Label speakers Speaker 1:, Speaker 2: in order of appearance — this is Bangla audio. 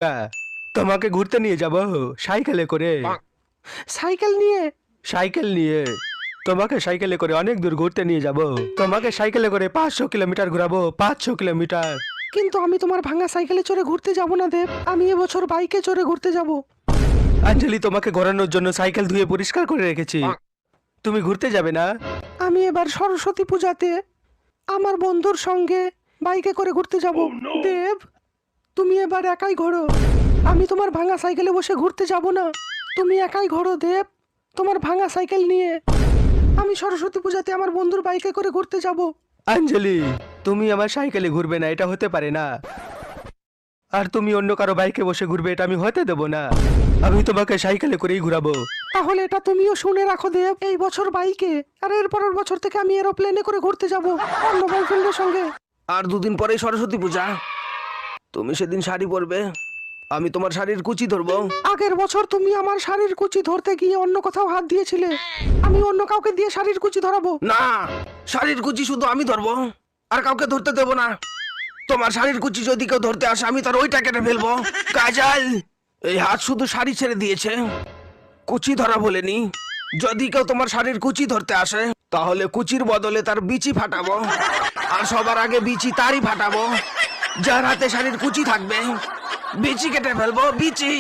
Speaker 1: তোমাকে ঘুরতে নিয়ে যাব সাইকেলে করে। সাইকেল নিয়ে? সাইকেল নিয়ে তোমাকে সাইকেলে করে অনেক দূর ঘুরতে নিয়ে যাব। তোমাকে সাইকেলে করে 500 কিলোমিটার ঘোরাবো, 500 কিলোমিটার। কিন্তু আমি তোমার ভাঙা সাইকেলে চড়ে ঘুরতে যাব না দেব, আমি এবছর বাইকে চড়ে ঘুরতে যাব। আঞ্জলি, তোমাকে ঘোরানোর জন্য সাইকেল ধুয়ে পরিষ্কার করে রেখেছি। তুমি ঘুরতে যাবে না? আমি এবার সরস্বতী পূজাতে আমার বন্ধুর সঙ্গে বাইকে করে ঘুরতে যাব। দেব, তুমি এবার একাই ঘোরো, আমি তোমার ভাঙা সাইকেলে বসে ঘুরতে যাব না। তুমি একাই ঘোরো দেব, তোমার ভাঙা সাইকেল নিয়ে। আমি সরস্বতী পূজাতে আমার বন্ধুর বাইকে করে ঘুরতে যাব। আঞ্জলি, তুমি আমার সাইকেলে ঘুরবে না, এটা হতে পারে না। আর তুমি অন্য কারো বাইকে বসে ঘুরবে, এটা আমি হতে দেব না। আমি তোমাকে সাইকেলে করেই ঘুরাবো। তাহলে এটা তুমিও শুনে রাখো দেব, এই বছর বাইকে, আর এর পরের বছর থেকে আমি এরোপ্লেনে করে ঘুরতে যাব অন্য বয়ফ্রেন্ডের সঙ্গে।
Speaker 2: আর দুদিন পরেই সরস্বতী পূজা, তুমি সেদিন শাড়ি পরবে, আমি তোমার শাড়ির কুচি ধরবো।
Speaker 1: আগের বছর তুমি আমার শাড়ির কুচি ধরতে গিয়ে অন্য কোথাও হাত দিয়েছিলে, আমি অন্য কাউকে দিয়ে শাড়ির কুচি ধরাবো।
Speaker 2: না, শাড়ির কুচি শুধু আমি ধরবো, আর কাউকে ধরতে দেবো না। তোমার শাড়ির কুচি যদি কেউ ধরতে আসে, আমি তার ওইটা কেটে ফেলবো। কাজল, এই হাত শুধু শাড়ি ছেড়ে দিয়েছে, কুচি ধরা বলেনি। যদি কেউ তোমার শাড়ির কুচি ধরতে আসে, তাহলে কুচির বদলে তার বিচি ফাটাবো, আর সবার আগে বিচি তারই ফাটাবো যার হাতে শাড়ির কুচি থাকবে। বিচি কেটে ফেলবো, বিচি।